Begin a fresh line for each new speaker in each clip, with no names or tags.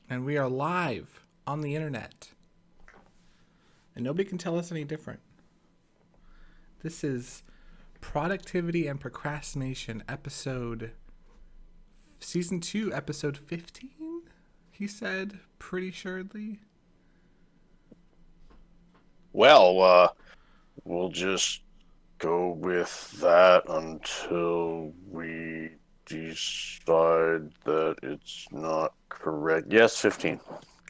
And we are live on the internet. And nobody can tell us any different. This is Productivity and Procrastination Season 2, episode 15, he said, pretty assuredly.
Well, we'll just go with that until we decide that it's not correct. Yes, 15.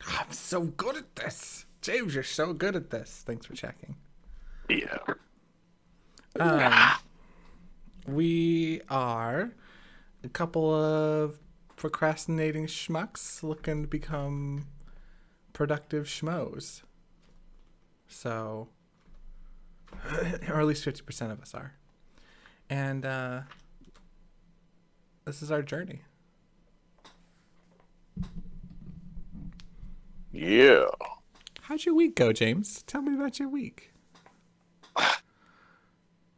I'm so good at this. James, you're so good at this. Thanks for checking.
Yeah.
We are a couple of procrastinating schmucks looking to become productive schmoes. So, or at least 50% of us are. And this is our journey.
Yeah.
How'd your week go, James? Tell me about your week.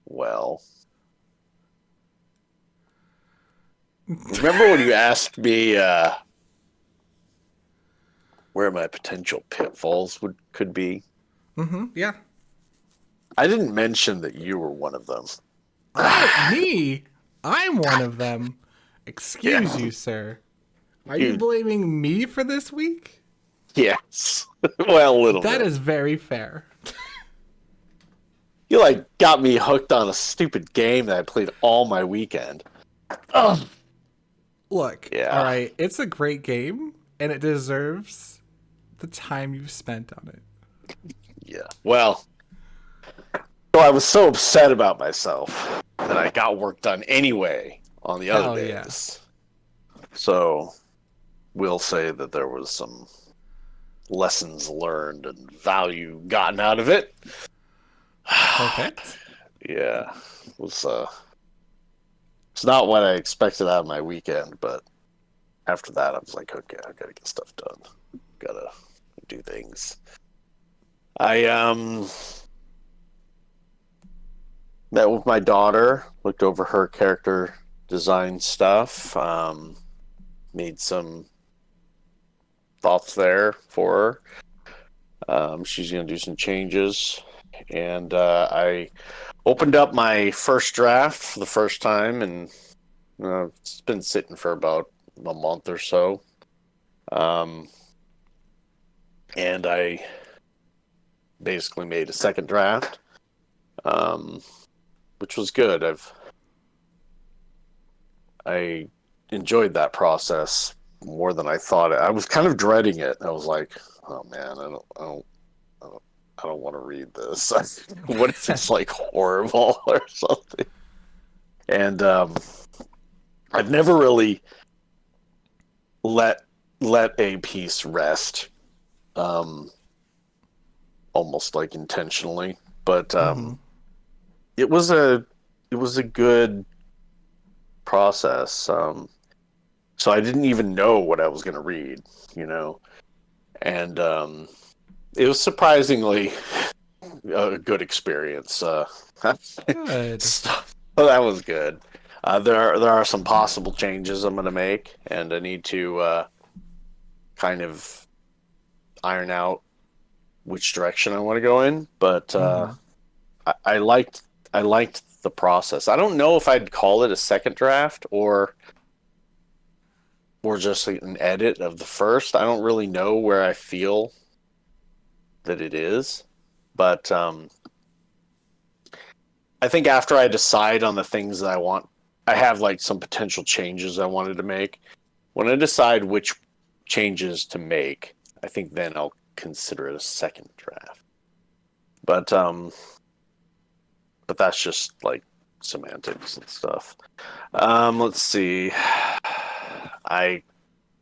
Well, remember when you asked me where my potential pitfalls could be?
Yeah.
I didn't mention that you were one of them.
Me? I'm one of them. Excuse you, sir. Are you blaming me for this week?
Yes. Well, a little bit.
That is very fair.
You got me hooked on a stupid game that I played all my weekend.
Look,
Yeah.
all right, it's a great game, and it deserves the time you've spent on it.
Yeah. Well, so I was so upset about myself that I got work done anyway on the other days. Yeah. So we'll say that there was some lessons learned and value gotten out of it.
Perfect.
Yeah. It's not what I expected out of my weekend, but after that I was like, okay, I gotta get stuff done. Gotta do things. I met with my daughter, looked over her character design stuff, made some thoughts there for her. She's going to do some changes. And I opened up my first draft for the first time, and it's been sitting for about a month or so. And I basically made a second draft, which was good. I enjoyed that process more than I thought. I was kind of dreading it. I was like, "Oh man, I don't want to read this. What if it's horrible or something?" And I've never really let a piece rest, almost intentionally. But it was a good process. So I didn't even know what I was going to read, and it was surprisingly a good experience.
Good.
So that was good. There are some possible changes I'm going to make, and I need to kind of iron out which direction I want to go in. But I liked the process. I don't know if I'd call it a second draft or just an edit of the first. I don't really know where I feel that it is, but I think after I decide on the things that I want, I have some potential changes I wanted to make. When I decide which changes to make, I think then I'll consider it a second draft. But that's just semantics and stuff. Let's see. I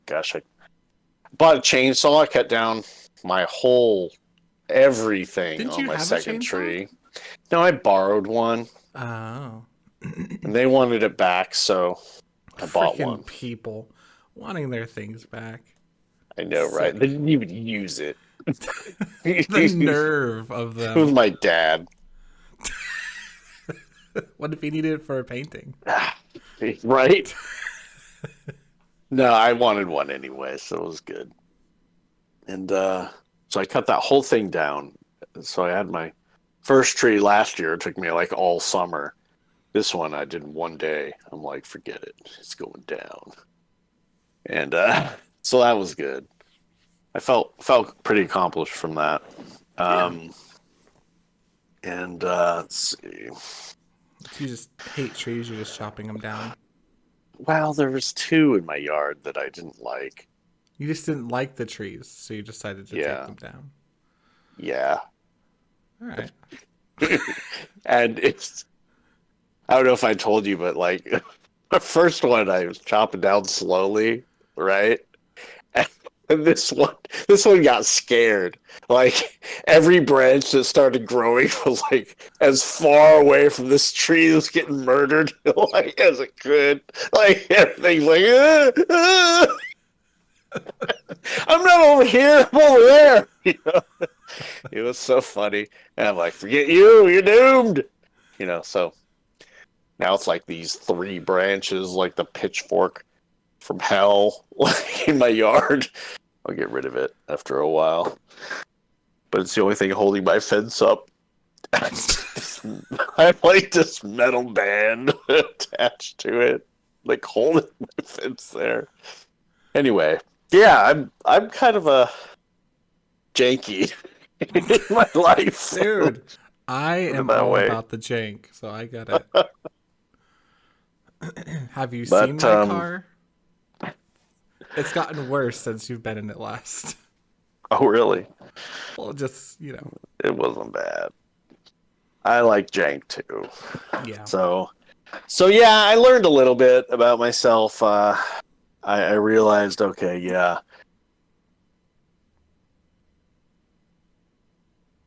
bought a chainsaw. I cut down my whole everything
Didn't
on
you
my
have a
second
chainsaw?
tree. No, I borrowed one.
Oh.
And they wanted it back, so I bought one.
People wanting their things back.
I know, right? They didn't even use it.
The nerve of them.
It was my dad.
What if he needed it for a painting?
Right? No, I wanted one anyway, so it was good. And so I cut that whole thing down. So I had my first tree last year. It took me like all summer. This one I did in one day. I'm like, forget it. It's going down. And so that was good. I felt pretty accomplished from that.
Yeah.
Um, and let's see.
So you just hate trees. You're just chopping them down.
Well, there was two in my yard that I didn't like.
You just didn't like the trees, so you decided to take
Yeah,
them down.
yeah.
All right.
And it's I don't know if I told you, but like the first one I was chopping down slowly, right? And this one got scared. Like every branch that started growing was like as far away from this tree that was getting murdered like as it could. Like everything's like I'm not over here, I'm over there. It was so funny. And I'm like, forget you, you're doomed. So now it's like these three branches, like the pitchfork from hell, like in my yard. I'll get rid of it after a while. But it's the only thing holding my fence up. I have like this metal band attached to it, like holding my fence there. Anyway, yeah, I'm kind of a janky in my life.
Dude, I am
that
all
way.
about the jank, so I get it. Have you
But
seen my car? It's gotten worse since you've been in it last.
oh really?
Well, just,
It wasn't bad. I like jank too.
yeah.
So yeah, I learned a little bit about myself. I realized, okay, yeah,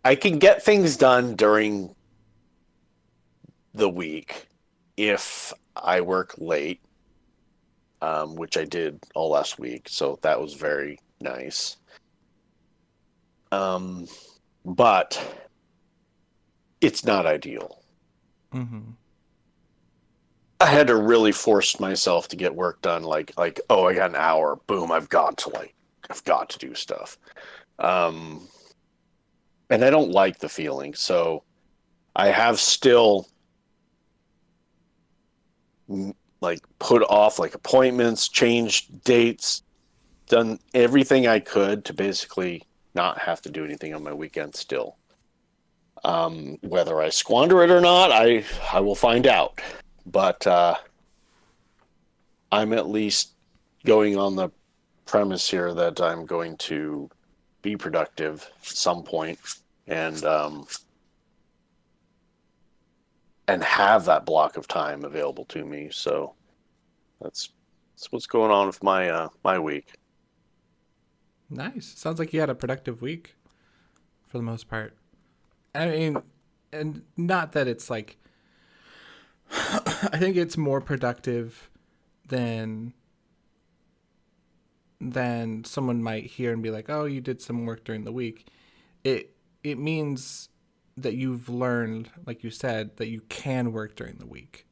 I can get things done during the week if I work late, which I did all last week. So that was very nice. But it's not ideal.
Mm-hmm.
I had to really force myself to get work done. Like, oh, I got an hour. Boom, I've got to do stuff. And I don't like the feeling. So I have still like put off like appointments, changed dates, done everything I could to basically not have to do anything on my weekend still. Whether I squander it or not, I will find out. But I'm at least going on the premise here that I'm going to be productive at some point and have that block of time available to me. So that's what's going on with my week.
Nice. Sounds like you had a productive week for the most part. I mean, and not that it's like, I think it's more productive than someone might hear and be like, "Oh, you did some work during the week." It means that you've learned, like you said, that you can work during the week.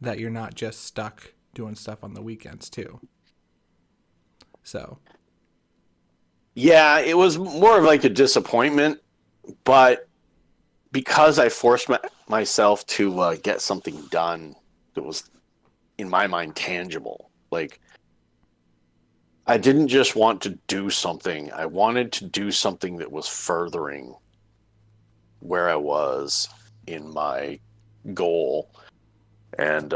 That you're not just stuck doing stuff on the weekends too. So,
Yeah, it was more of like a disappointment, but because I forced myself to get something done that was, in my mind, tangible. Like, I didn't just want to do something. I wanted to do something that was furthering where I was in my goal. And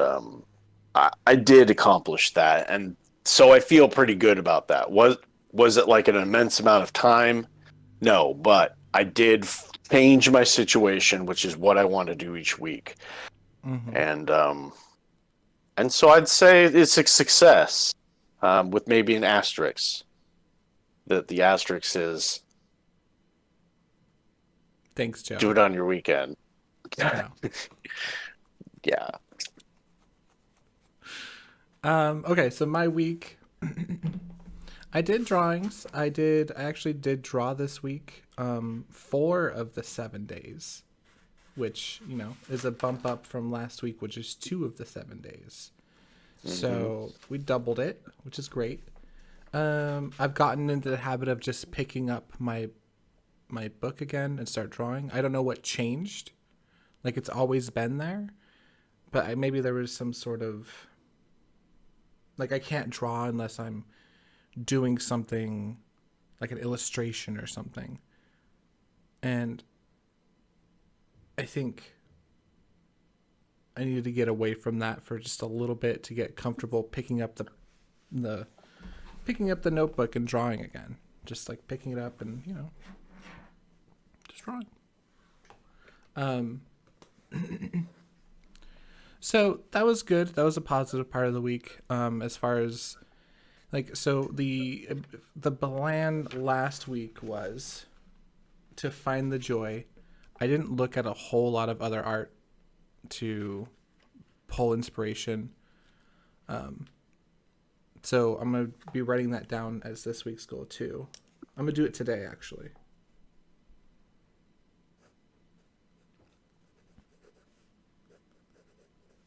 I did accomplish that. And so I feel pretty good about that. Was it like an immense amount of time? No, but I did change my situation, which is what I want to do each week.
mm-hmm.
And so I'd say it's a success, with maybe an asterisk. That the asterisk is
Thanks, Joe.
do it on your weekend.
No.
Yeah.
Okay, so my week, I did drawings. I actually did draw this week, 4 of the 7 days, which, is a bump up from last week, which is 2 of the 7 days. Mm-hmm. So we doubled it, which is great. I've gotten into the habit of just picking up my book again and start drawing. I don't know what changed. Like it's always been there, but maybe there was some sort of like I can't draw unless I'm doing something like an illustration or something. And I think I needed to get away from that for just a little bit to get comfortable picking up the picking up the notebook and drawing again. Just like picking it up and, just drawing. Um so that was good. That was a positive part of the week. As far as like so the plan last week was to find the joy. I didn't look at a whole lot of other art to pull inspiration. So I'm going to be writing that down as this week's goal too. I'm going to do it today actually.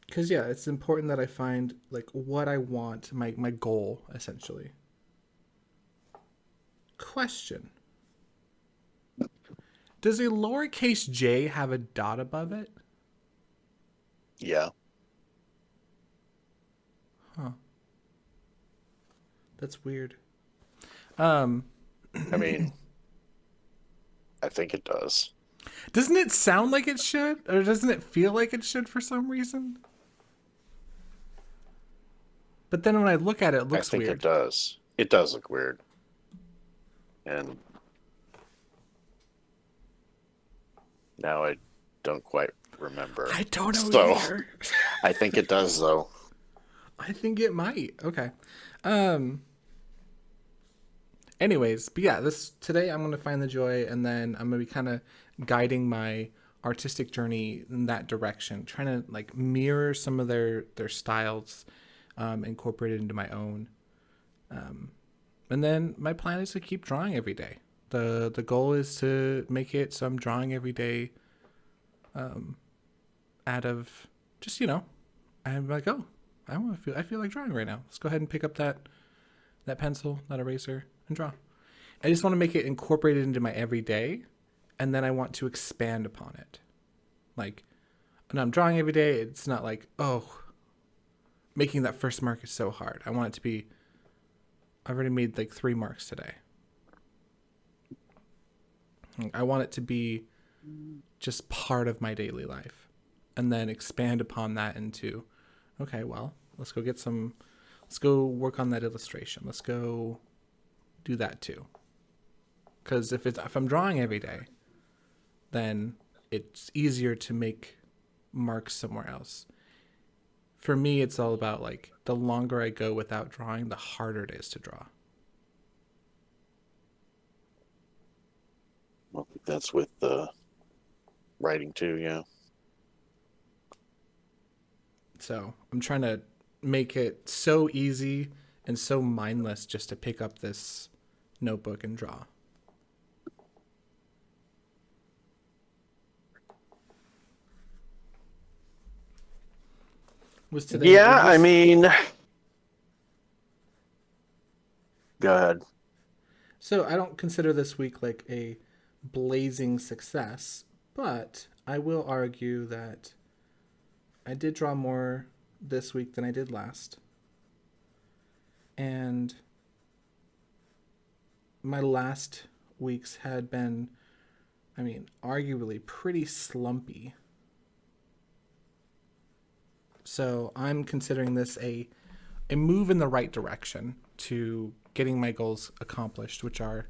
Because yeah, it's important that I find like what I want, my goal essentially. Question. Does a lowercase j have a dot above it?
Yeah.
Huh. That's weird.
I mean, I think it does.
Doesn't it sound like it should? Or doesn't it feel like it should for some reason? But then when I look at it, it
I
looks
think
weird.
it does. It does look weird. And now I don't quite remember.
I don't know
So
either.
I think it does, though.
I think it might. Okay. Anyways, but yeah, this today I'm gonna find the joy, and then I'm gonna be kind of guiding my artistic journey in that direction, trying to like mirror some of their styles, incorporate it into my own. And then my plan is to keep drawing every day. The goal is to make it so I'm drawing every day, out of just I'm like, oh, I feel like drawing right now. Let's go ahead and pick up that pencil, that eraser, and draw. I just want to make it incorporated into my everyday, and then I want to expand upon it. Like when I'm drawing every day, it's not like, oh, making that first mark is so hard. I want it to be, I've already made like 3 marks today. I want it to be just part of my daily life, and then expand upon that into, okay, well, let's go work on that illustration. Let's go do that too. Because if I'm drawing every day, then it's easier to make marks somewhere else. For me, it's all about like the longer I go without drawing, the harder it is to draw.
Well, that's with writing too, yeah.
So I'm trying to make it so easy and so mindless just to pick up this notebook and draw. Was today?
Yeah, I mean, go ahead.
So I don't consider this week like a blazing success, but I will argue that I did draw more this week than I did last. And my last weeks had been, arguably pretty slumpy. So I'm considering this a move in the right direction to getting my goals accomplished, which are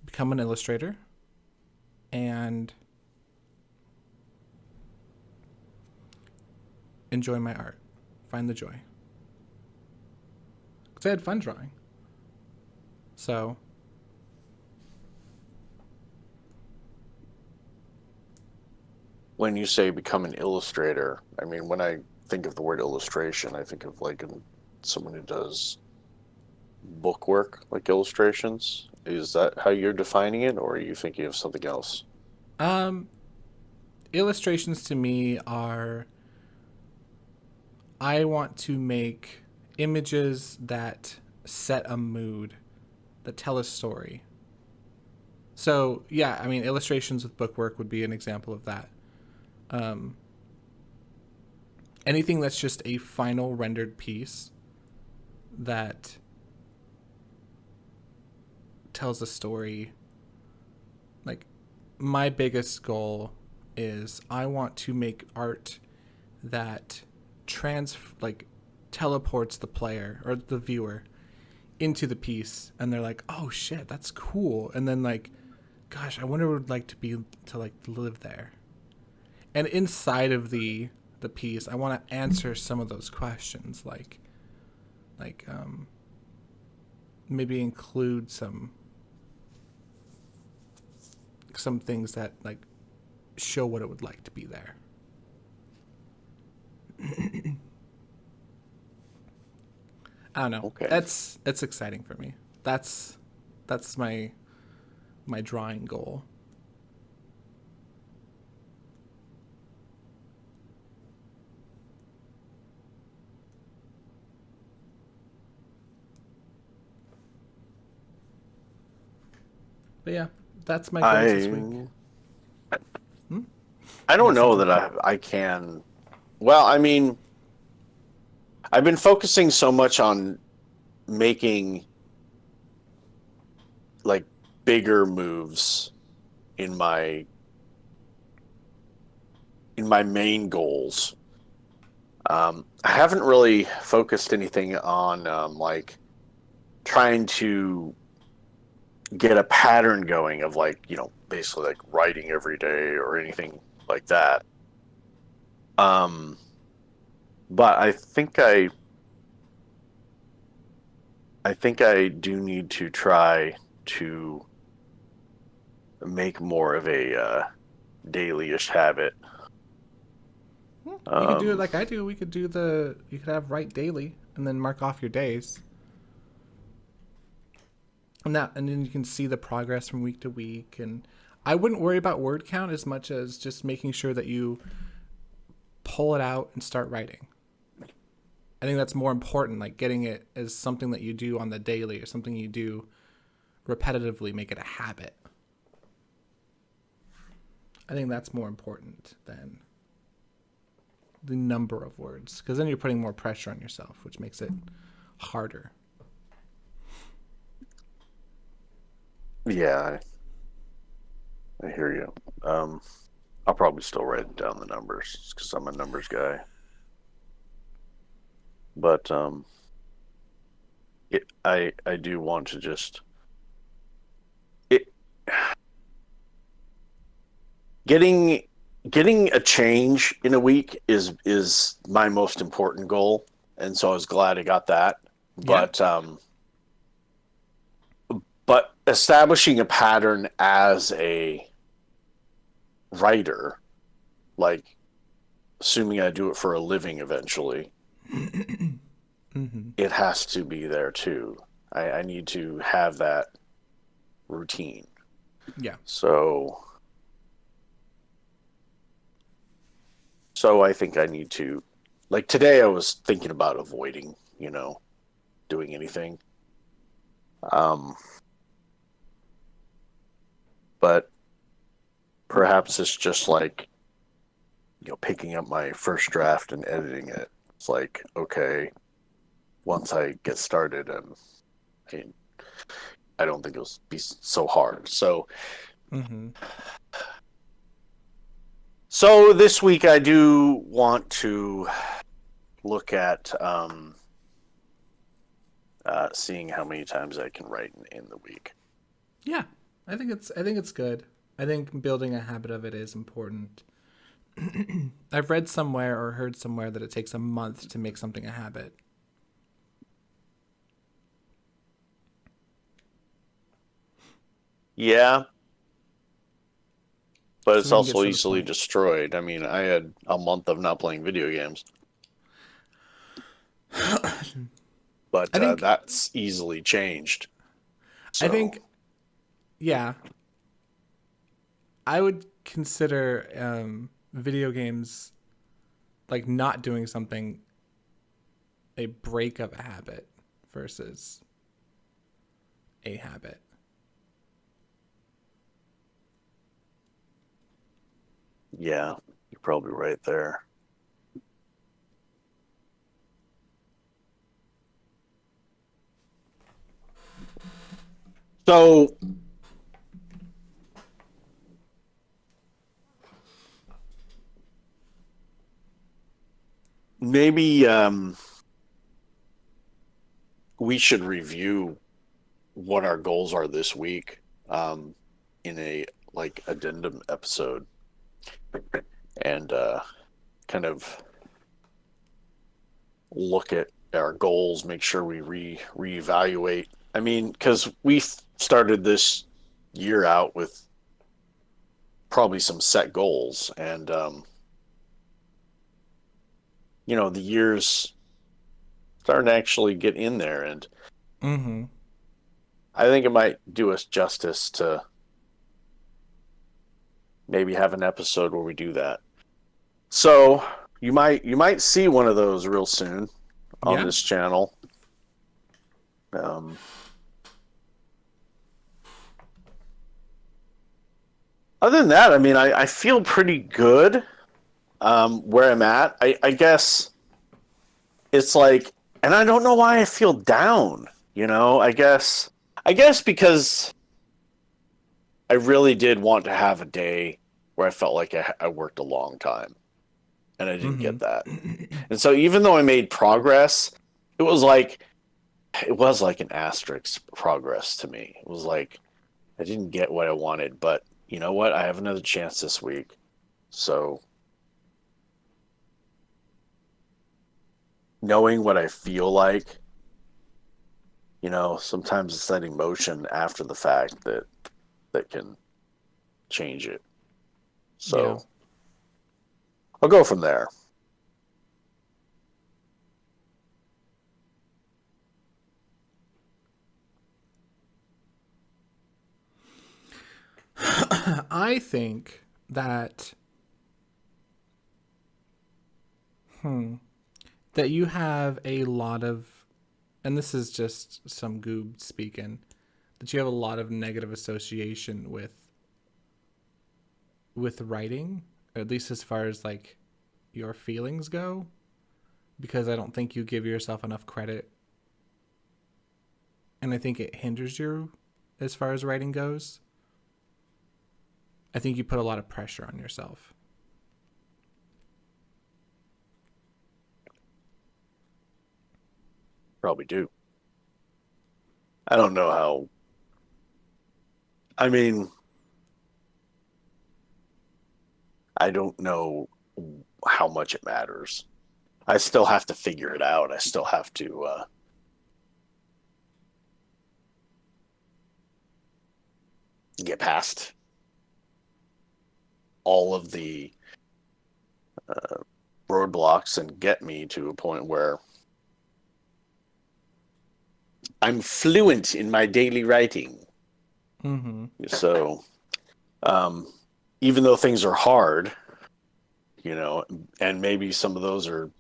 become an illustrator and enjoy my art, find the joy. Because I had fun drawing. So
When you say become an illustrator, I mean, when I think of the word illustration, I think of like someone who does bookwork, like illustrations. Is that how you're defining it, or are you thinking of something else?
um, illustrations to me are, I want to make images that set a mood, that tell a story. So yeah, I mean, illustrations with bookwork would be an example of that. Um, Anything that's just a final rendered piece that tells a story. Like, my biggest goal is I want to make art that like teleports the player or the viewer into the piece, and they're like, oh shit, that's cool, and then like, gosh, I wonder what it would like to be to like live there. And inside of the piece, I want to answer some of those questions, like maybe include some things that like show what it would like to be there. I don't know.
Okay.
It's exciting for me. That's my drawing goal. But yeah, that's my goals this week.
I
Hmm?
I
You
don't
got
know
something?
that I can. Well, I mean, I've been focusing so much on making like bigger moves in my main goals. I haven't really focused anything on like trying to get a pattern going of like, basically like writing every day or anything like that. Um, but I think I do need to try to make more of a daily-ish habit.
You could do it
Um,
like I do. You could have write daily and then mark off your days. And then you can see the progress from week to week. And I wouldn't worry about word count as much as just making sure that you pull it out and start writing. I think that's more important, like getting it as something that you do on the daily or something you do repetitively, make it a habit. I think that's more important than the number of words, because then you're putting more pressure on yourself, which makes it harder.
yeah, I hear you. I'll probably still write down the numbers because I'm a numbers guy. But I do want to just it getting getting a change in a week is my most important goal, and so I was glad I got that.
Yeah.
But establishing a pattern as a writer, like assuming I do it for a living eventually,
Mm-hmm.
it has to be there too. I need to have that routine.
Yeah.
So so I think I need to, like today I was thinking about avoiding, doing anything. Um but perhaps it's just like, picking up my first draft and editing it. It's like, okay, once I get started, I mean, I don't think it'll be so hard.
Mm-hmm.
So this week I do want to look at seeing how many times I can write in the week.
Yeah. I think it's good. I think building a habit of it is important. I've read somewhere or heard somewhere that it takes a month to make something a habit.
Yeah, but
So
it's
we can get
also
to the
easily
point.
destroyed. I mean, I had a month of not playing video games, but
I think
that's easily changed.
I
So,
think yeah, I would consider video games like not doing something a break of a habit versus a habit.
Yeah, you're probably right there. So maybe we should review what our goals are this week in a like addendum episode and kind of look at our goals, make sure we reevaluate. I mean, because we started this year out with probably some set goals, and the years starting to actually get in there, and
Mm-hmm.
I think it might do us justice to maybe have an episode where we do that. So you might see one of those real soon on
Yeah.
this channel. Um, Other than that, I mean, I feel pretty good where I'm at. I guess it's like, and I don't know why I feel down. I guess because I really did want to have a day where I felt like I worked a long time, and I didn't
Mm-hmm.
get that. And so even though I made progress, it was like an asterisk progress to me. It was like I didn't get what I wanted, but you know what? I have another chance this week. So knowing what I feel like, sometimes it's that emotion after the fact that can change it.
Yeah.
So I'll go from there.
I think that that you have a lot of, and this is just some goob speaking, that you have a lot of negative association with writing, or at least as far as like your feelings go, because I don't think you give yourself enough credit, and I think it hinders you as far as writing goes. I think you put a lot of pressure on yourself.
Probably do. I don't know how. I mean, I don't know how much it matters. I still have to figure it out. I still have to get past all of the roadblocks and get me to a point where I'm fluent in my daily writing.
Mm-hmm.
So, um, even though things are hard, and maybe some of those are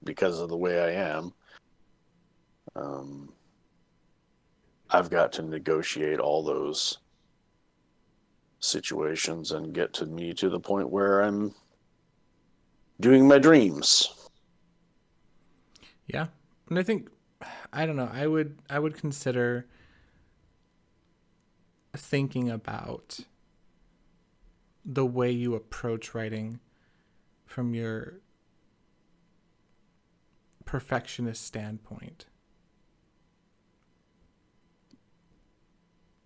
because of the way I am, um, I've got to negotiate all those situations and get to me to the point where I'm doing my dreams.
Yeah, and I think, I don't know. I would consider thinking about the way you approach writing from your perfectionist standpoint.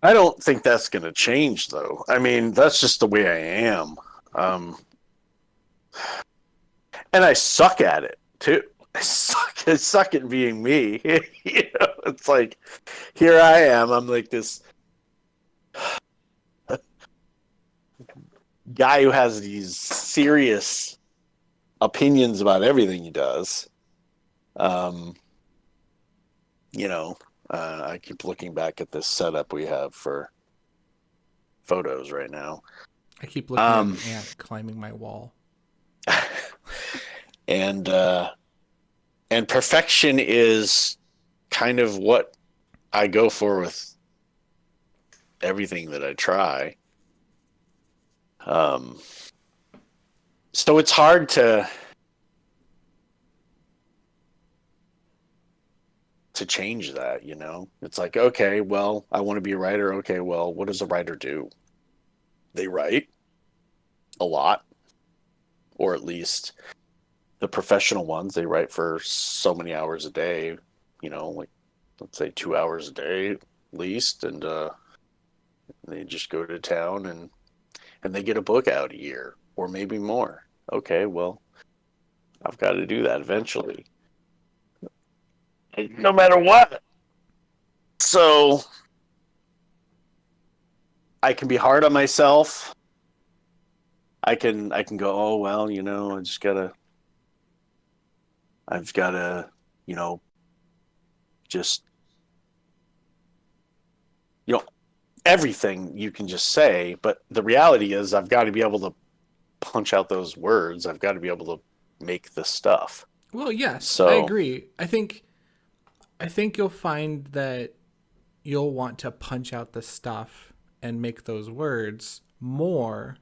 I don't think that's going to change, though. I mean, that's just the way I am. Um, and I suck at it, too. I suck at being me. It's like, here I am. I'm like this guy who has these serious opinions about everything he does. Um, you know, I keep looking back at this setup we have for photos right now.
I keep looking at an
Um,
ant climbing my wall.
and and perfection is kind of what I go for with everything that I try. Um, so it's hard to change that, you know? It's like, okay, well, I want to be a writer. Okay, well, what does a writer do? They write a lot, or at least the professional ones, they write for so many hours a day, you know, like let's say 2 hours a day at least, and they just go to town and they get a book out a year or maybe more. Okay, well, I've got to do that eventually, no matter what. So I can be hard on myself. I can go, oh well, you know, I've gotta, you know, just you know, everything you can just say, but the reality is I've got to be able to punch out those words. I've got to be able to make the stuff.
Well, yes, I
So
agree. I think you'll find that you'll want to punch out the stuff and make those words more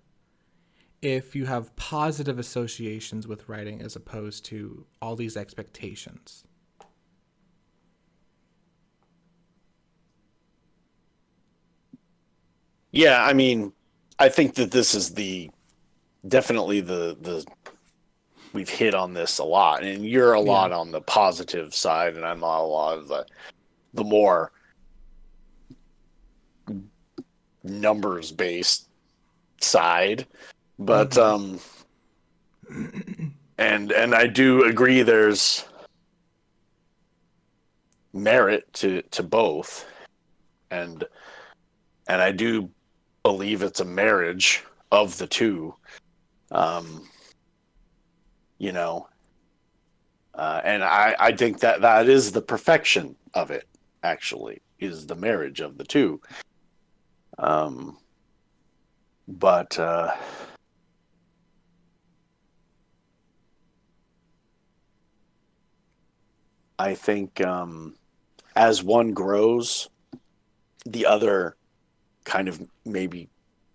if you have positive associations with writing as opposed to all these expectations.
yeah, I mean, I think that this is the definitely the we've hit on this a lot, and you're a
Yeah.
lot on the positive side, and I'm a lot of the more numbers based side. But
Mm-hmm.
and I do agree there's merit to both, and and I do believe it's a marriage of the two. Um, you know, and I think that that is the perfection of it. Actually, is the marriage of the two. Um, but I think as one grows, the other kind of maybe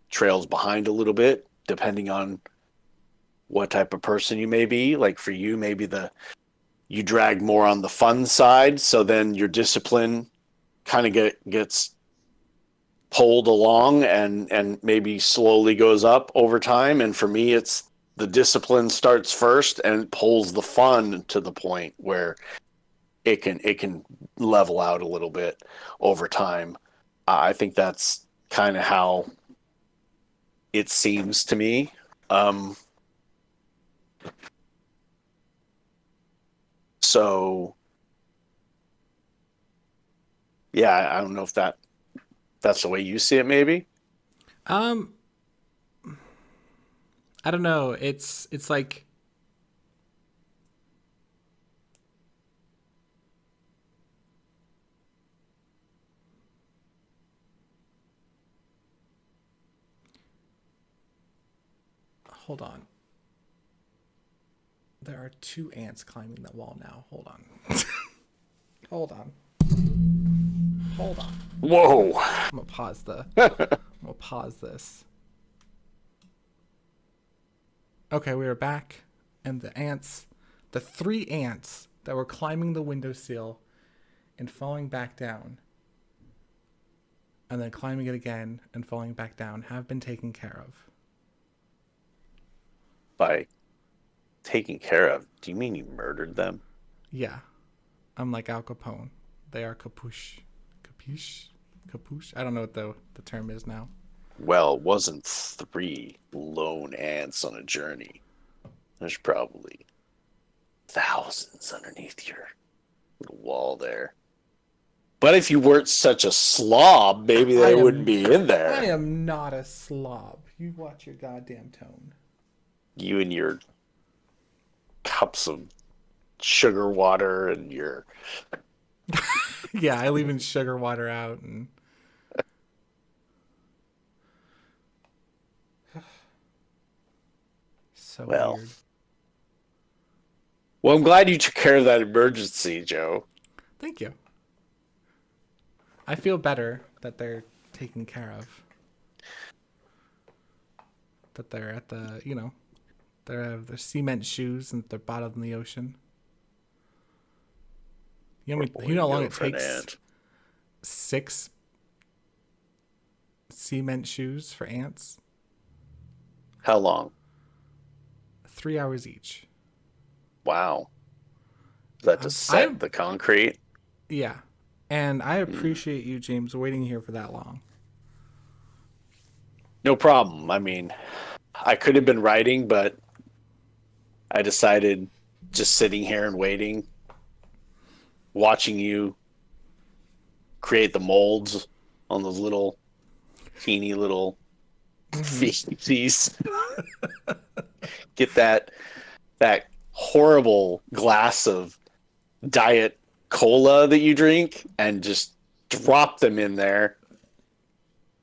trails behind a little bit, depending on what type of person you may be. Like for you, maybe the you drag more on the fun side, so then your discipline kind of gets pulled along and maybe slowly goes up over time. And for me, it's the discipline starts first and pulls the fun to the point where it can level out a little bit over time. I think that's kind of how it seems to me. Um, so yeah, I don't know if that's the way you see it. Maybe.
Um, I don't know. It's like hold on. There are two ants climbing that wall now. Hold on. Hold on. Hold on.
Whoa.
I'm gonna pause the. I'm gonna pause this. Okay, we are back, and the ants, the three ants that were climbing the windowsill and falling back down, and then climbing it again and falling back down, have been taken care of.
By taking care of, do you mean you murdered them?
Yeah, I'm like Al Capone. They are capuche, capuche, capuche. I don't know what the term is now.
Well, it wasn't three lone ants on a journey. There's probably thousands underneath your little wall there. But if you weren't such a slob, maybe
I
they wouldn't
am,
be in
I
there.
am not a slob. You watch your goddamn tone.
You and your cups of sugar water and your
Yeah, I leave in sugar water out and so
well.
weird.
Well, I'm glad you took care of that emergency, Joe.
Thank you. I feel better that they're taken care of. That they're at the, they have their cement shoes and they're bottom in the ocean.
Poor
You
boy,
know how long it
girlfriend
takes
ant.
6 cement shoes for ants?
How long?
3 hours each.
Wow. Is that to
I
set the concrete?
Yeah, and I
Hmm.
appreciate you, James, waiting here for that long.
No problem. I mean, I could have been writing, but I decided just sitting here and waiting, watching you create the molds on those little teeny little
Mm-hmm.
feces. Get that horrible glass of diet cola that you drink and just drop them in there.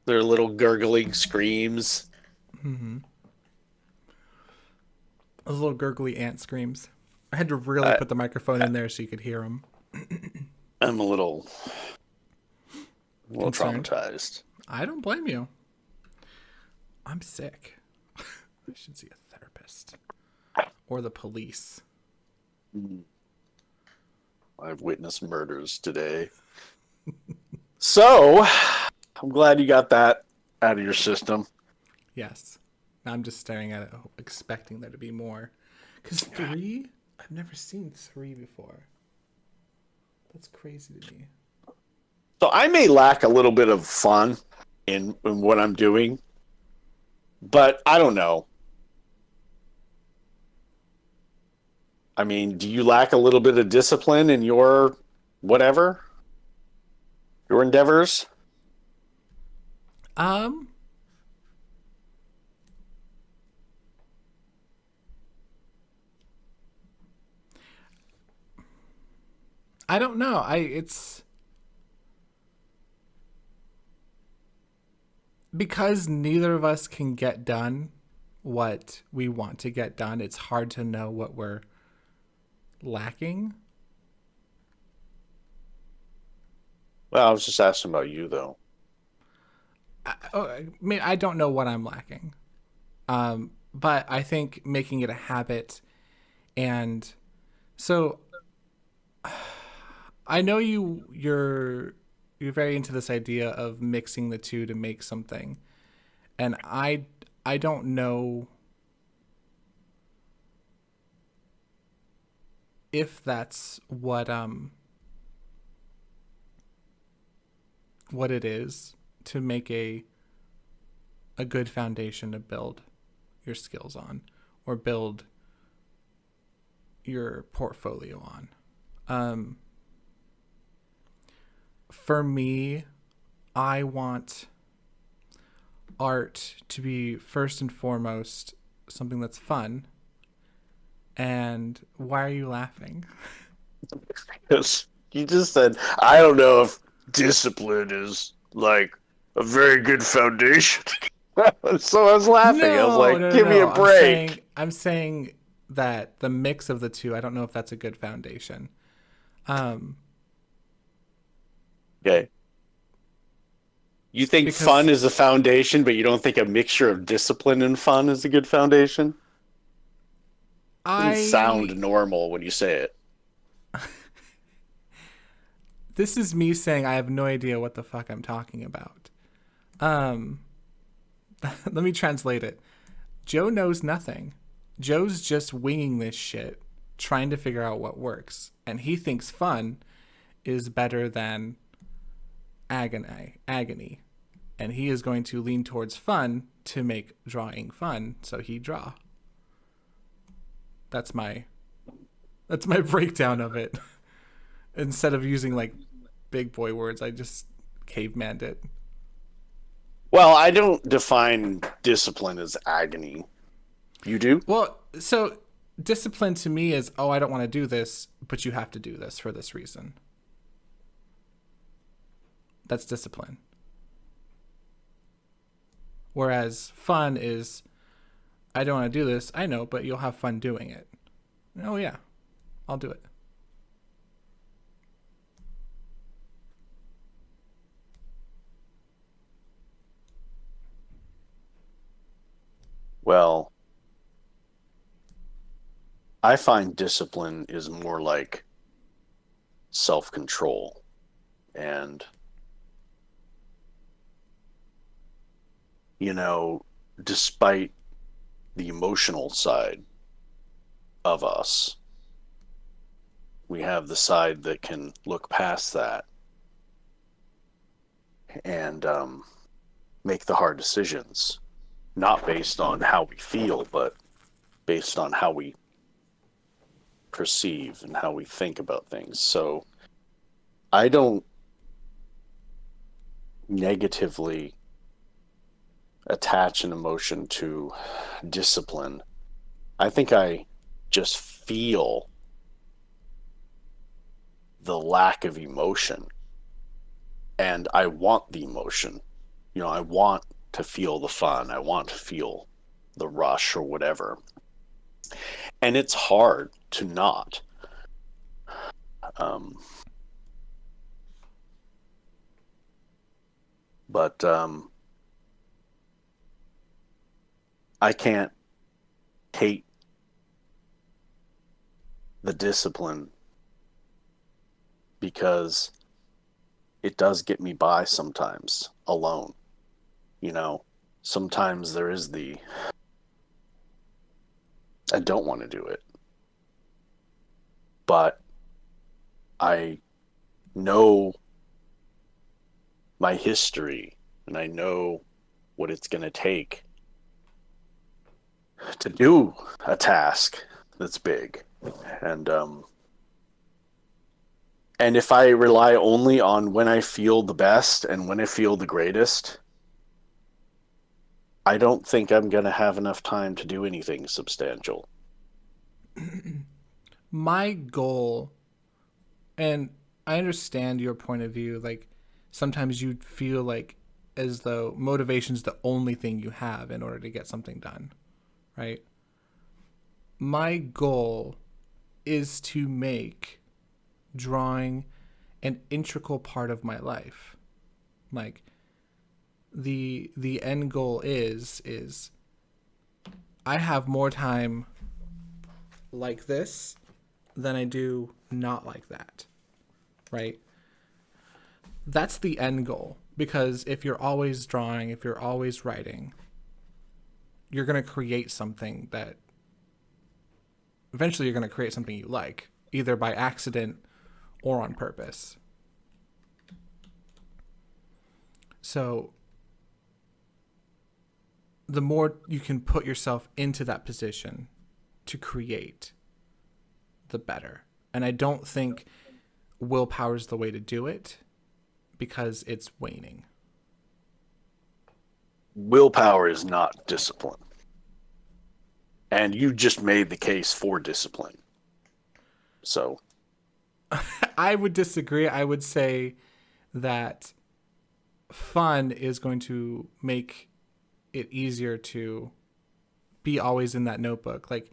Their little gurgling screams.
Mm-hmm. Those little gurgly ant screams. I had to really
I,
put the microphone in there so you could hear them.
I'm a little
Concerned.
traumatized.
I don't blame you. I'm sick. I should see a therapist or the police.
I've witnessed murders today. So, I'm glad you got that out of your system.
Yes. Now I'm just staring at it, expecting there to be more. Because 3? I've never seen 3 before. That's crazy to me.
So, I may lack a little bit of fun in what I'm doing, but I don't know. I mean, do you lack a little bit of discipline in your whatever? Your endeavors?
Um, I don't know. It's because neither of us can get done what we want to get done. It's hard to know what we're lacking.
Well, I was just asking about you, though.
I mean, I don't know what I'm lacking. But I think making it a habit, and so I know you're very into this idea of mixing the two to make something, and I don't know if that's what it is to make a good foundation to build your skills on or build your portfolio on. Um, for me, I want art to be first and foremost something that's fun. And why are you laughing?
Because you just said, I don't know if discipline is like a very good foundation. So I was laughing. I was
No,
like,
no, no,
give me a
no.
break.
I'm saying that the mix of the two, I don't know if that's a good foundation. Um,
Okay. You think fun
because
is a foundation, but you don't think a mixture of discipline and fun is a good foundation? Doesn't sound
I
normal when you say it.
this is me saying I have no idea what the fuck I'm talking about. Um, let me translate it. Joe knows nothing. Joe's just winging this shit, trying to figure out what works, and he thinks fun is better than agony, and he is going to lean towards fun to make drawing fun, so he draw. That's my that's my breakdown of it. Instead of using like big boy words, I just cavemanned it.
Well, I don't define discipline as agony. You do?
Well, so discipline to me is, oh, I don't want to do this, but you have to do this for this reason. That's discipline. Whereas fun is, I don't want to do this, I know, but you'll have fun doing it. Oh, yeah, I'll do it.
Well, I find discipline is more like self-control. And, you know, despite the emotional side of us, we have the side that can look past that and make the hard decisions, not based on how we feel, but based on how we perceive and how we think about things. So I don't negatively attach an emotion to discipline. I think I just feel the lack of emotion and I want the emotion. You know, I want to feel the fun. I want to feel the rush or whatever. And it's hard to not. Um, but I can't hate the discipline because it does get me by sometimes alone. You know, sometimes there is the I don't want to do it, but I know my history and I know what it's going to take to do a task that's big. And and if I rely only on when I feel the best and when I feel the greatest, I don't think I'm going to have enough time to do anything substantial.
My goal, and I understand your point of view, like sometimes you feel like as though motivation's the only thing you have in order to get something done, right? My goal is to make drawing an integral part of my life. Like the end goal is I have more time like this than I do not like that, right? That's the end goal, because if you're always drawing, if you're always writing, you're going to create something that eventually you're going to create something you like, either by accident or on purpose. So the more you can put yourself into that position to create, the better. And I don't think willpower is the way to do it because it's waning.
Willpower is not discipline. And you just made the case for discipline. So,
I would disagree. I would say that fun is going to make it easier to be always in that notebook. Like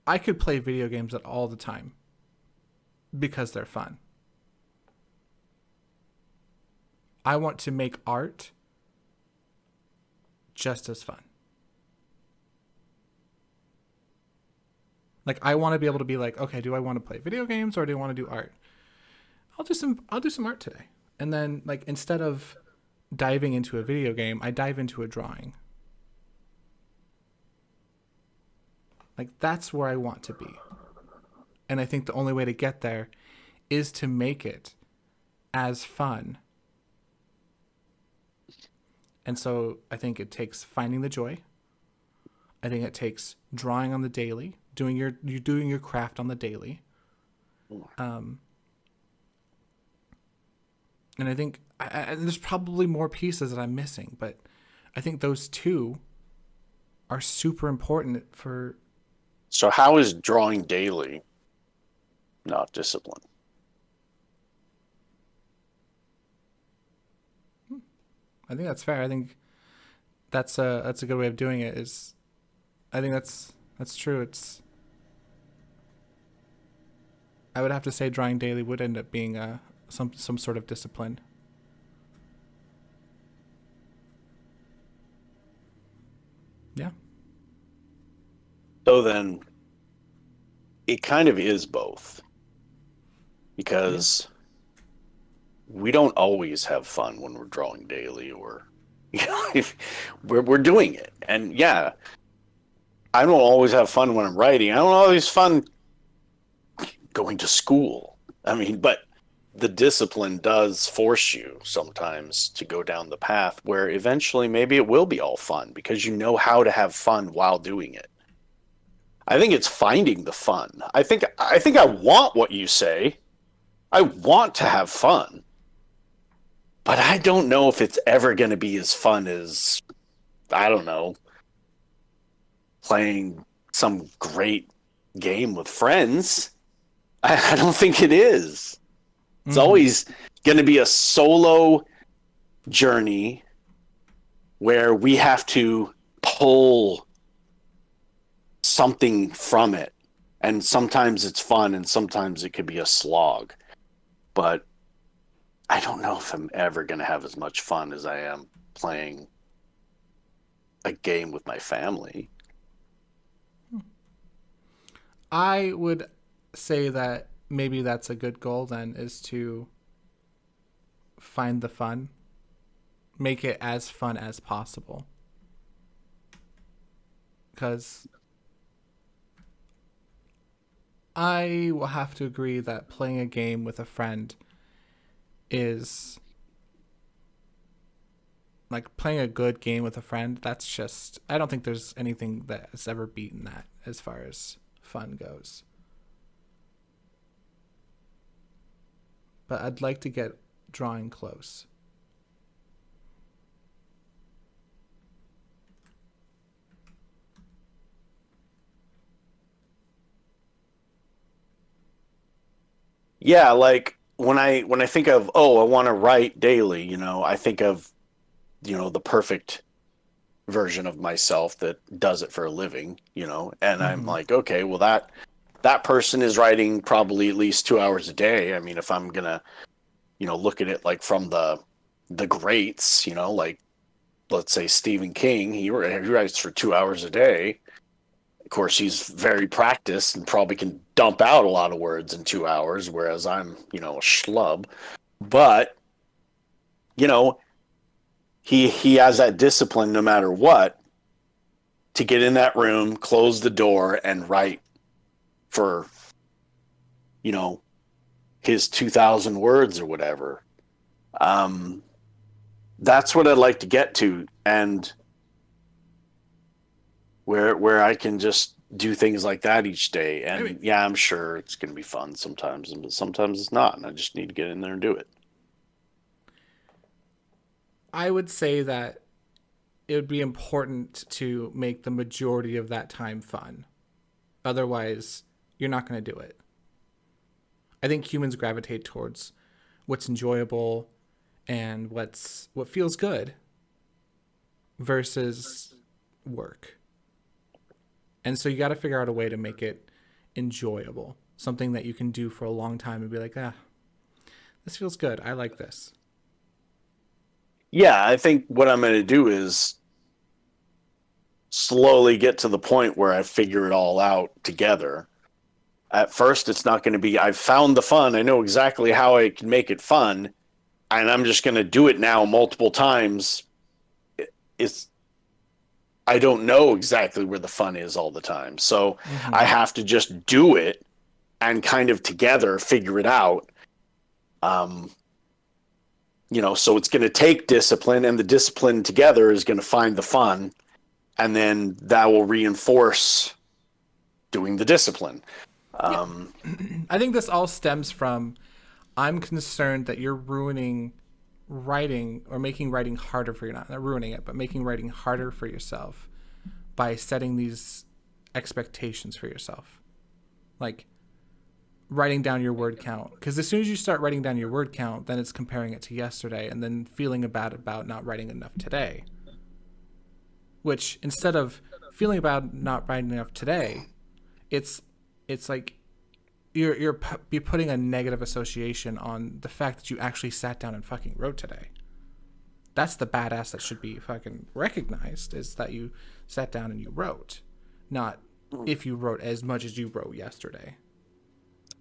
I could play video games at all the time because they're fun. I want to make art just as fun. Like I want to be able to be like, okay, do I want to play video games or do I want to do art? I'll do some art today. And then like instead of diving into a video game, I dive into a drawing. Like that's where I want to be. And I think the only way to get there is to make it as fun. And so I think it takes finding the joy. I think it takes drawing on the daily, doing your craft on the daily. And I think there's probably more pieces that I'm missing, but I think those two are super important for.
so how is drawing daily not discipline?
I think that's fair. I think that's a good way of doing it. Is I think that's true. It's I would have to say drawing daily would end up being some sort of discipline. Yeah.
So then it kind of is both
Yeah.
because we don't always have fun when we're drawing daily or if we're doing it. And yeah, I don't always have fun when I'm writing. I don't always fun going to school. I mean, but the discipline does force you sometimes to go down the path where eventually maybe it will be all fun because you know how to have fun while doing it. I think it's finding the fun. I think I want what you say. I want to have fun, but I don't know if it's ever going to be as fun as I don't know, playing some great game with friends. I don't think it is. It's
Mm-hmm.
always going to be a solo journey where we have to pull something from it. And sometimes it's fun and sometimes it could be a slog. But I don't know if I'm ever going to have as much fun as I am playing a game with my family.
I would say that maybe that's a good goal then, is to find the fun, make it as fun as possible. Because I will have to agree that playing a game with a friend is like playing a good game with a friend. That's just, I don't think there's anything that has ever beaten that as far as fun goes. But I'd like to get drawing close.
Yeah, like when I think of, oh, I want to write daily, I think of, the perfect version of myself that does it for a living, and I'm
Mm-hmm.
like, okay, well that person is writing probably at least 2 hours a day. I mean, if I'm gonna, look at it like from the greats, like let's say Stephen King, he writes for 2 hours a day. Of course, he's very practiced and probably can dump out a lot of words in 2 hours, whereas I'm, a schlub. But, you know, he has that discipline no matter what to get in that room, close the door, and write for, you know, his 2,000 words or whatever. Um, that's what I'd like to get to, and where I can just do things like that each day.
I mean,
And yeah, I'm sure it's going to be fun sometimes, but sometimes it's not, and I just need to get in there and do it.
I would say that it would be important to make the majority of that time fun. Otherwise, you're not going to do it. I think humans gravitate towards what's enjoyable and what feels good versus work. And so you got to figure out a way to make it enjoyable, something that you can do for a long time and be like, this feels good. I like this.
Yeah, I think what I'm going to do is slowly get to the point where I figure it all out together. At first, it's not going to be, I've found the fun. I know exactly how I can make it fun. And I'm just going to do it now multiple times. It's, I don't know exactly where the fun is all the time. So I
Mm-hmm.
have to just do it and kind of together figure it out. Um, so it's going to take discipline, and the discipline together is going to find the fun, and then that will reinforce doing the discipline.
Yeah.
Um,
I think this all stems from I'm concerned that you're ruining writing or making writing harder for you. Not ruining it, but making writing harder for yourself by setting these expectations for yourself. Like writing down your word count. Because as soon as you start writing down your word count, then it's comparing it to yesterday and then feeling bad about not writing enough today. Which instead of feeling about not writing enough today, it's it's like you're putting a negative association on the fact that you actually sat down and fucking wrote today. That's the badass that should be fucking recognized, is that you sat down and you wrote, not if you wrote as much as you wrote yesterday.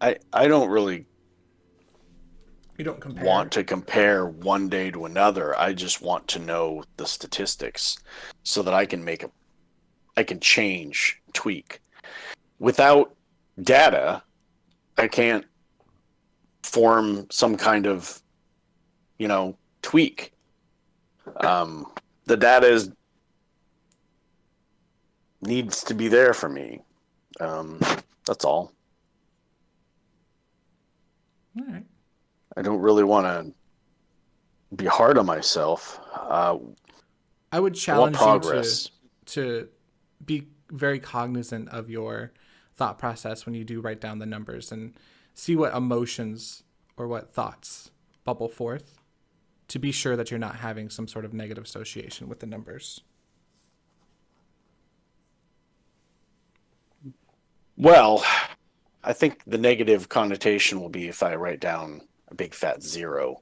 I don't really
You don't compare.
want to compare one day to another. I just want to know the statistics so that I can change, tweak. Without data, I can't form some kind of, tweak. The data needs to be there for me. Um, that's all.
All right.
I don't really want to be hard on myself.
I would
I want
challenge you
progress.
to be very cognizant of your thought process when you do write down the numbers, and see what emotions or what thoughts bubble forth, to be sure that you're not having some sort of negative association with the numbers.
Well, I think the negative connotation will be if I write down a big fat zero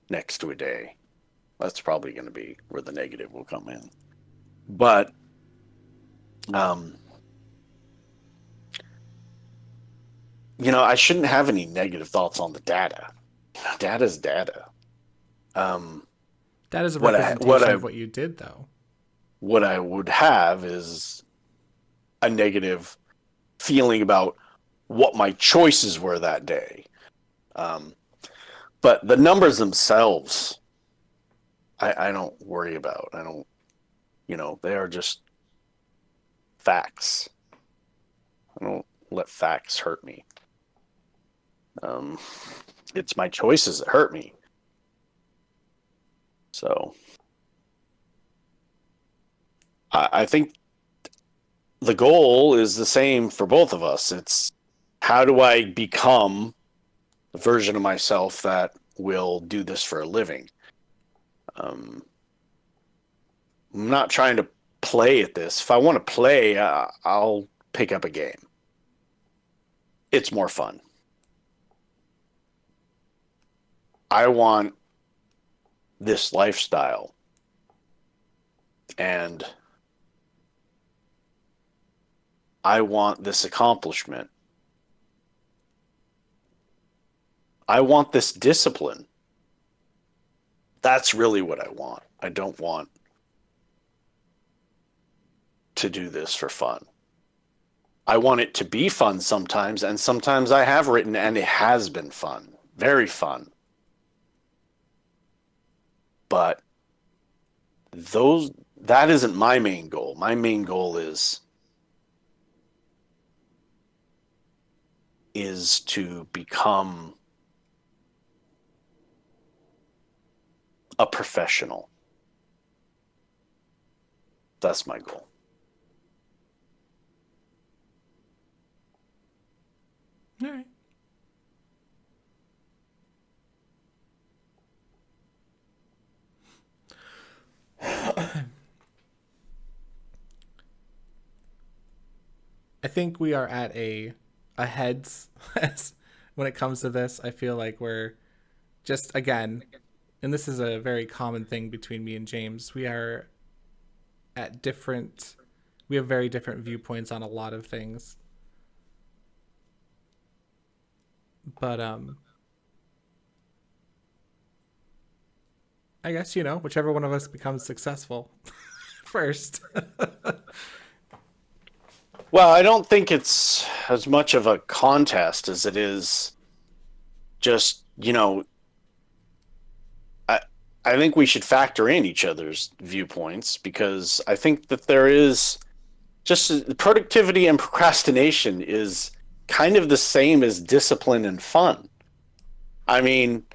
next to a day. That's probably going to be where the negative will come in. But um, I shouldn't have any negative thoughts on the data. Data's data. Um,
That is a
what I what
representation
I
of what you did, though.
what I would have is a negative feeling about what my choices were that day. Um, but the numbers themselves, I don't worry about. I don't, they are just facts. I don't let facts hurt me. Um, it's my choices that hurt me. So I think the goal is the same for both of us. It's how do I become a version of myself that will do this for a living? I'm not trying to play at this. If I want to play, I'll pick up a game. It's more fun. I want this lifestyle. And I want this accomplishment. I want this discipline. That's really what I want. I don't want to do this for fun. I want it to be fun sometimes, and sometimes I have written and it has been fun. Very fun. But that isn't my main goal. My main goal is to become a professional. That's my goal.
All right. I think we are at a heads when it comes to this. I feel like we're just, again, and this is a very common thing between me and James. We are at different, we have very different viewpoints on a lot of things. But I guess, whichever one of us becomes successful first.
Well, I don't think it's as much of a contest as it is just, I I think we should factor in each other's viewpoints because I think that there is just productivity and procrastination is kind of the same as discipline and fun. I mean,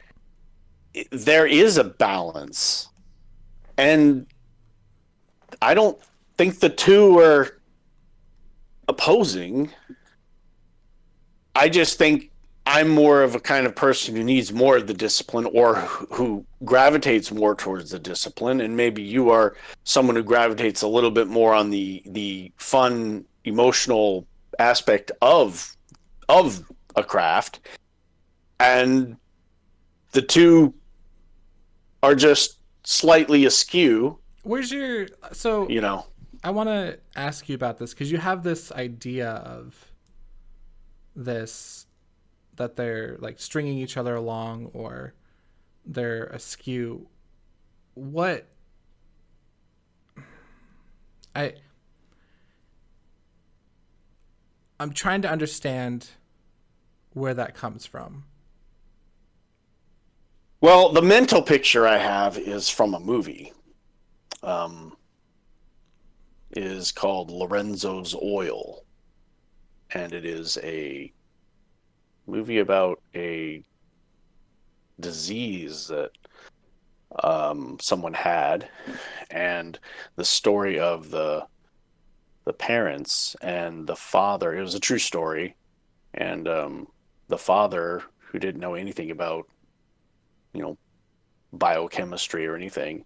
there is a balance, and I don't think the two are opposing. I just think I'm more of a kind of person who needs more of the discipline or who gravitates more towards the discipline, and maybe you are someone who gravitates a little bit more on the fun, emotional aspect of a craft, and the two are just slightly askew,
Where's your so?
you know.
I want to ask you about this because you have this idea of this that they're like stringing each other along or they're askew. What I I'm trying to understand where that comes from.
Well, the mental picture I have is from a movie. Um, is called Lorenzo's Oil, and it is a movie about a disease that someone had, and the story of the parents and the father. It was a true story, and the father, who didn't know anything about, you know, biochemistry or anything,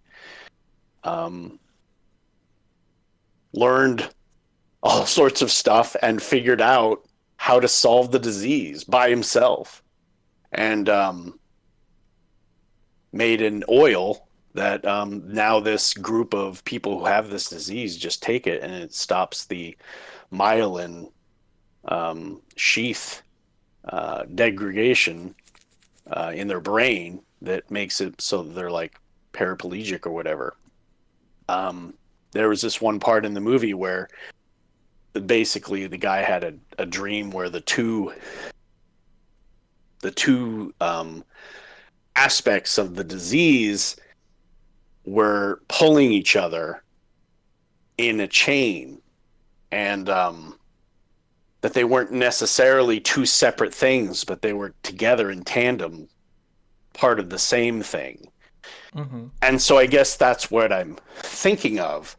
um, learned all sorts of stuff and figured out how to solve the disease by himself, and made an oil that now this group of people who have this disease just take it, and it stops the myelin sheath degradation in their brain that makes it so they're like paraplegic or whatever. There was this one part in the movie where basically the guy had a dream where the two aspects of the disease were pulling each other in a chain, and that they weren't necessarily two separate things, but they were together in tandem, part of the same thing.
Mm-hmm.
And so I guess that's what I'm thinking of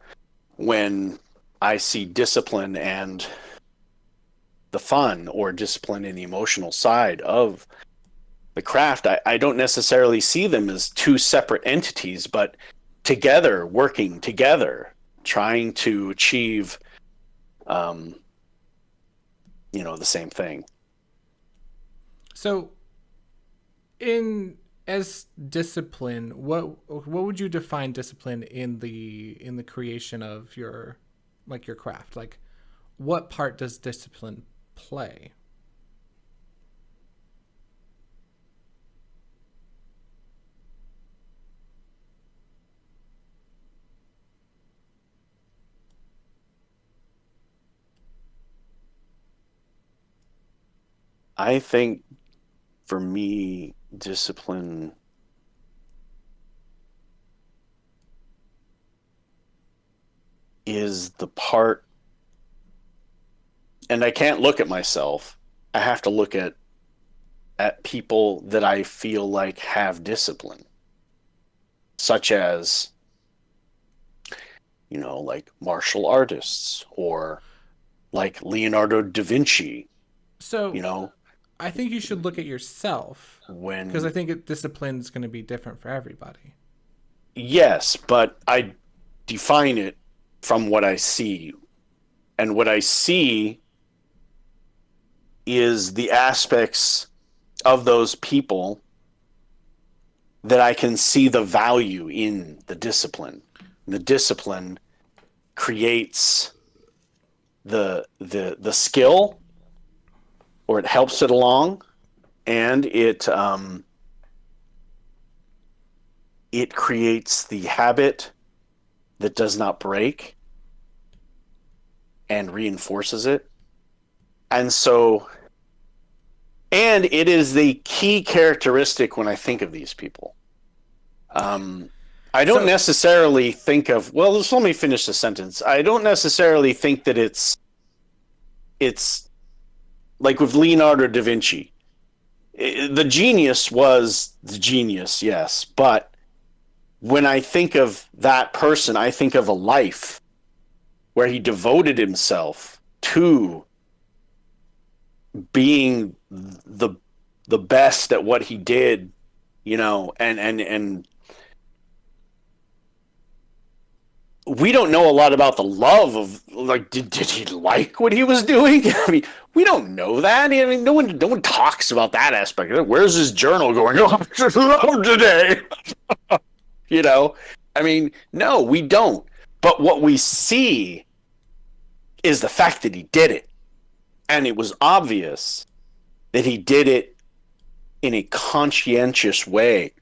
when I see discipline and the fun, or discipline and the emotional side of the craft. I don't necessarily see them as two separate entities, but together, working together, trying to achieve, um, the same thing.
So, in as discipline, what would you define discipline in the creation of your craft? Like, what part does discipline play?
I think for me, discipline is the part, and I can't look at myself. I have to look at people that I feel like have discipline, such as, like martial artists, or like Leonardo da Vinci, you
So,
know,
I think you should look at yourself because I
when,
think discipline is going to be different for everybody.
yes, but I define it from what I see. And what I see is the aspects of those people that I can see the value in the discipline. The discipline creates the skill, or it helps it along, and it creates the habit that does not break and reinforces it. And so, and it is the key characteristic when I think of these people. I don't
So,
necessarily think of, well, just let me finish the sentence. I don't necessarily think that it's like with Leonardo da Vinci. The genius was the genius, yes, but when I think of that person, I think of a life where he devoted himself to being the best at what he did, and we don't know a lot about the love of, like, did he like what he was doing? I mean, we don't know that. I mean, no one talks about that aspect. Where's his journal going? Oh, I just love today. You know, I mean, no, we don't. But what we see is the fact that he did it. And it was obvious that he did it in a conscientious way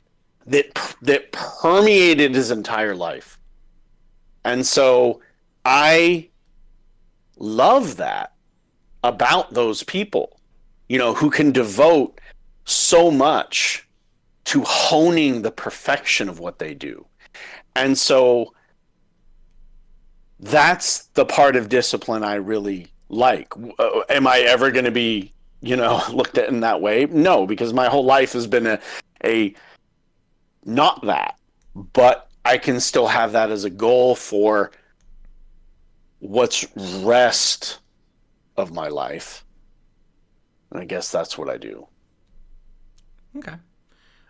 that permeated his entire life. And so I love that about those people, who can devote so much to honing the perfection of what they do. And so that's the part of discipline I really like. Am I ever going to be, looked at in that way? No, because my whole life has been a not that, but I can still have that as a goal for what's rest of my life. And I guess that's what I do.
Okay.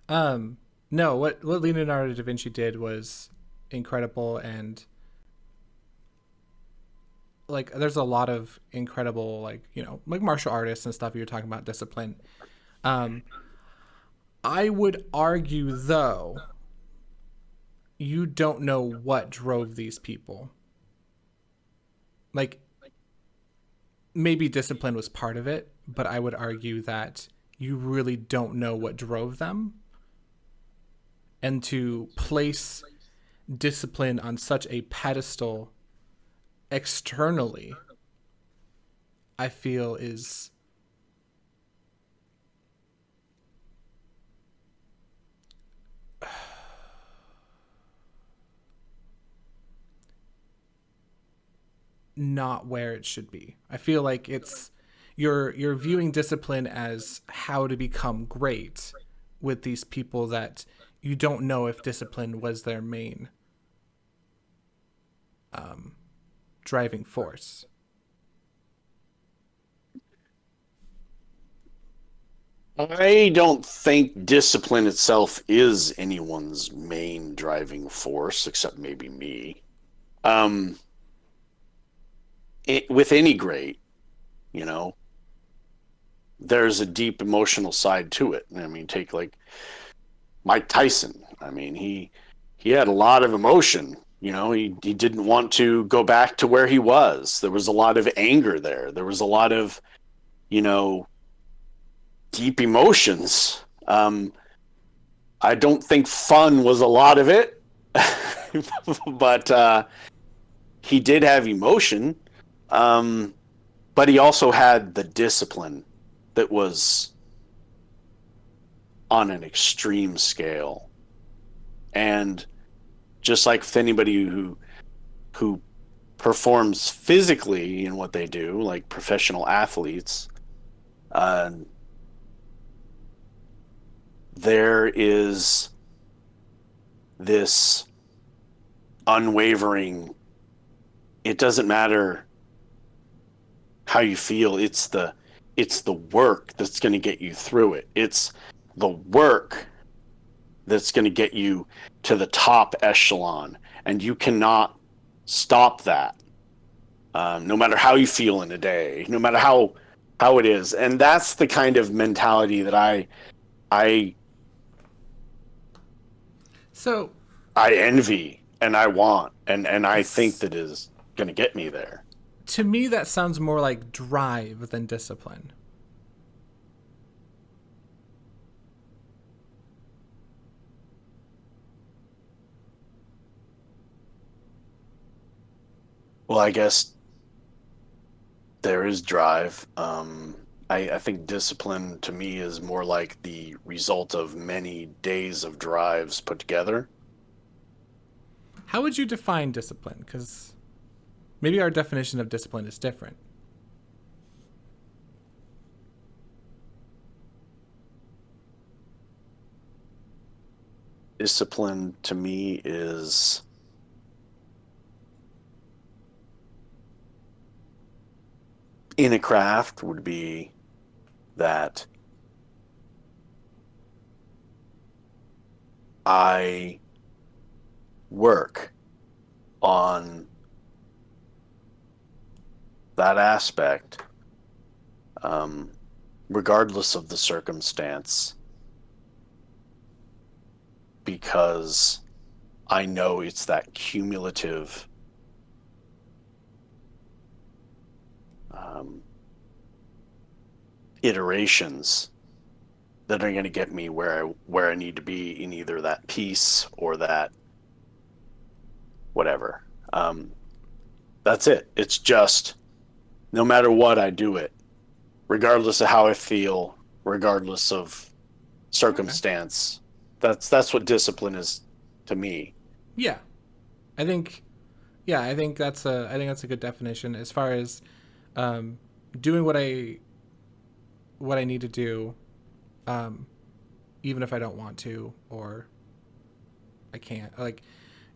No, what Leonardo da Vinci did was incredible, and like there's a lot of incredible, like, like martial artists and stuff. You're talking about discipline. Um, I would argue though, you don't know what drove these people. Like, maybe discipline was part of it, but I would argue that you really don't know what drove them. And to place discipline on such a pedestal externally, I feel is not where it should be. I feel like it's you're viewing discipline as how to become great with these people that you don't know if discipline was their main driving force.
I don't think discipline itself is anyone's main driving force, except maybe me. Um, with any great, you know, there's a deep emotional side to it. I mean, take like Mike Tyson. I mean, he had a lot of emotion. He didn't want to go back to where he was. There was a lot of anger there. There was a lot of, you know, deep emotions. I don't think fun was a lot of it, but he did have emotion. Um, but he also had the discipline that was on an extreme scale. And just like with anybody who performs physically in what they do, like professional athletes, uh, there is this unwavering. It doesn't matter how you feel. It's the work that's going to get you through it. It's the work that's going to get you to the top echelon, and you cannot stop that. No matter how you feel in a day, no matter how it is, and that's the kind of mentality that I
So,
I envy and I want, and I think that is going to get me there.
to me, that sounds more like drive than discipline.
Well, I guess there is drive. I think discipline to me is more like the result of many days of drives put together.
How would you define discipline? Because maybe our definition of discipline is different.
Discipline to me is in a craft would be that I work on that aspect, um, regardless of the circumstance, because I know it's that cumulative um, iterations that are going to get me where I need to be in either that piece or that whatever. That's it. It's just no matter what I do it, regardless of how I feel, regardless of
Okay.
circumstance. That's what discipline is to me.
Yeah. I think I think that's a good definition as far as um, doing what I need to do, um, even if I don't want to or I can't. Like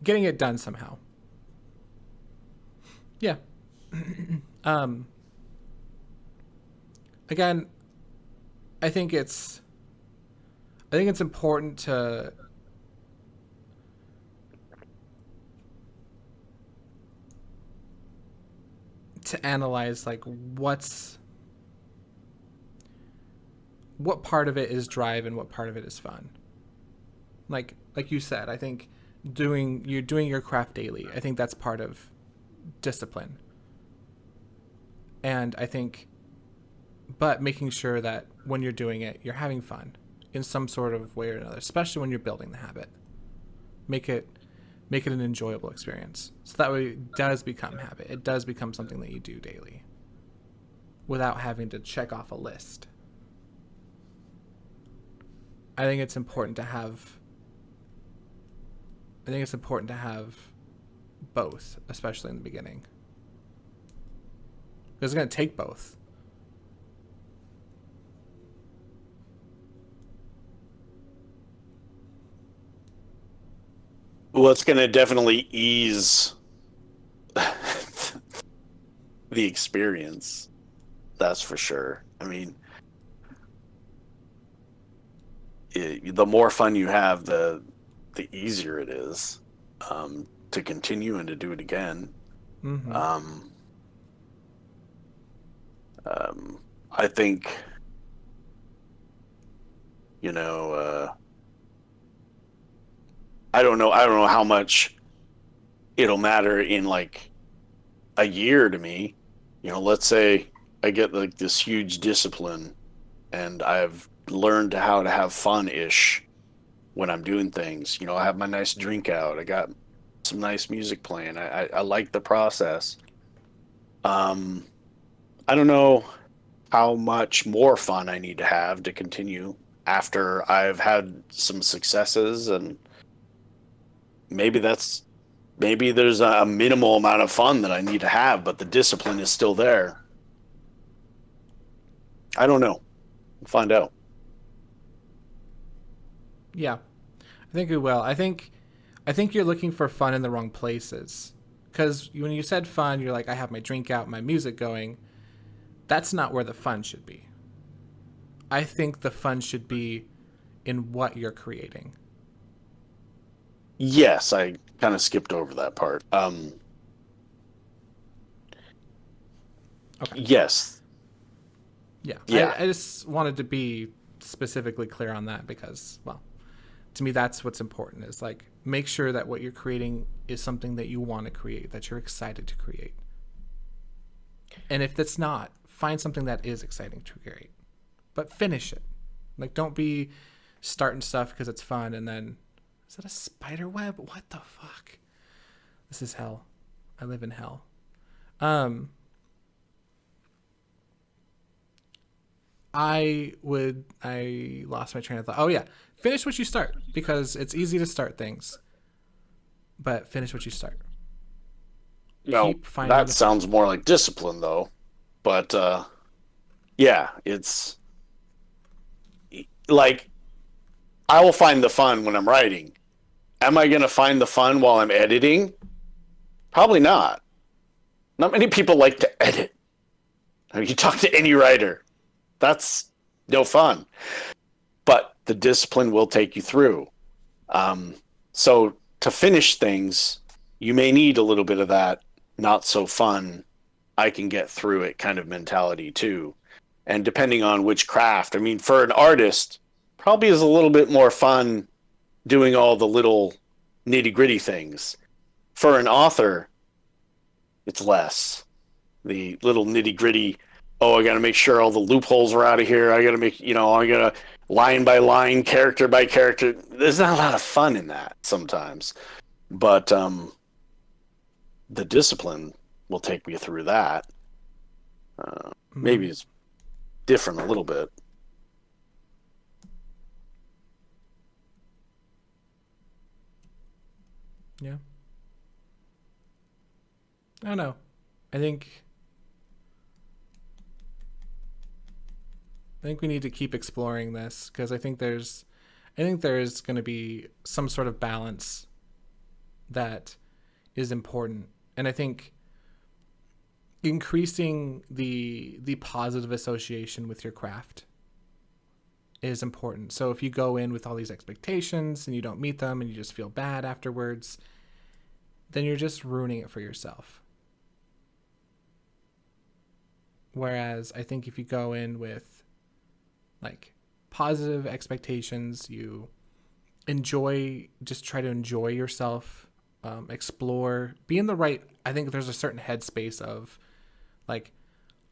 getting it done somehow. Yeah. Um, again, I think it's I think it's important to analyze like what part of it is drive and what part of it is fun. Like you said, I think doing your craft daily. I think that's part of discipline. And I think but making sure that when you're doing it, you're having fun in some sort of way or another, especially when you're building the habit. Make it make it an enjoyable experience. So that way it does become habit. It does become something that you do daily without having to check off a list. I think it's important to have I think it's important to have both, especially in the beginning. Because it's going to take both.
Well, it's going to definitely ease the experience. That's for sure. I mean, the more fun you have, the easier it is to continue and to do it again.
Mm-hmm.
Um, I think you know. I don't know how much it'll matter in like a year to me. You know, let's say I get like this huge discipline and I've learned how to have fun ish when I'm doing things. You know, I have my nice drink out. I got some nice music playing. I like the process. Um, I don't know how much more fun I need to have to continue after I've had some successes, and maybe that's maybe there's a minimal amount of fun that I need to have, but the discipline is still there. I don't know. We'll find out.
Yeah. I think we will. I think you're looking for fun in the wrong places. Cuz when you said fun, you're like I have my drink out, my music going. That's not where the fun should be. I think the fun should be in what you're creating.
Yes, I kind of skipped over that part.
Okay.
Yes.
Yeah.
Yeah.
I just wanted to be specifically clear on that because, well, to me, that's what's important is like make sure that what you're creating is something that you want to create, that you're excited to create. And if that's not, find something that is exciting to create, but finish it. Like, don't be starting stuff because it's fun and then, is that a spider web? What the fuck? This is hell. I live in hell. Um, I lost my train of thought. Oh yeah, finish what you start because it's easy to start things, but finish what you start.
No,
Keep finding
that
the fun.
sounds more like discipline though. But yeah, it's like I will find the fun when I'm writing. Am I going to find the fun while I'm editing? Probably not. Not many people like to edit. I mean, you talk to any writer, that's no fun. But the discipline will take you through. Um, so to finish things, you may need a little bit of that not so fun, I can get through it kind of mentality too. And depending on which craft, I mean, for an artist, probably is a little bit more fun doing all the little nitty gritty things. For an author, it's less. The little nitty gritty, oh, I got to make sure all the loopholes are out of here. I got to make, I got to line by line, character by character. There's not a lot of fun in that sometimes. But the discipline will take me through that. Maybe it's different a little bit.
Yeah. I don't know. I think we need to keep exploring this because I think there's going to be some sort of balance that is important. And I think increasing the positive association with your craft is important. So if you go in with all these expectations and you don't meet them and you just feel bad afterwards, then you're just ruining it for yourself. Whereas I think if you go in with like positive expectations, you just try to enjoy yourself, explore, be in the right, I think there's a certain headspace of like,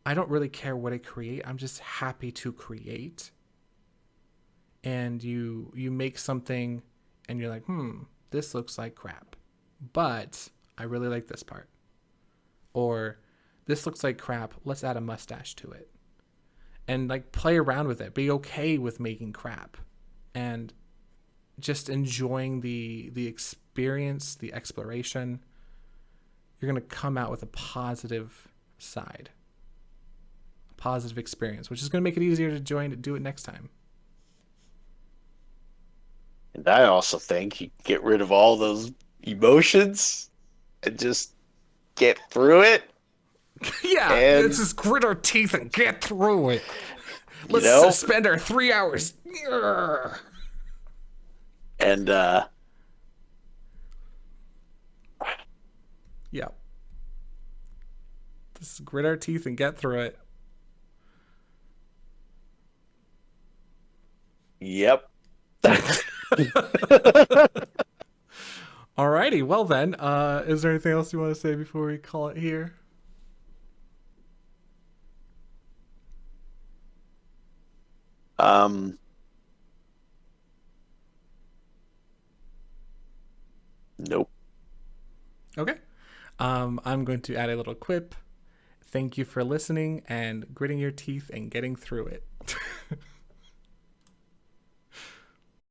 I don't really care what I create. I'm just happy to create. And you make something and you're like, this looks like crap, but I really like this part. Or this looks like crap. Let's add a mustache to it. And like play around with it. Be okay with making crap. And just enjoying the experience, the exploration. You're going to come out with a positive side. A positive experience, which is going to make it easier to do it next time.
And I also think you get rid of all those emotions and just get through it.
Yeah,
And,
let's just grit our teeth and get through it.
you
Let's
know,
spend our 3 hours.
and,
Yeah. Just grit our teeth and get through it.
yep.
Alrighty, well then, is there anything else you want to say before we call it here?
Um, nope.
Okay. I'm going to add a little quip. Thank you for listening and gritting your teeth and getting through it.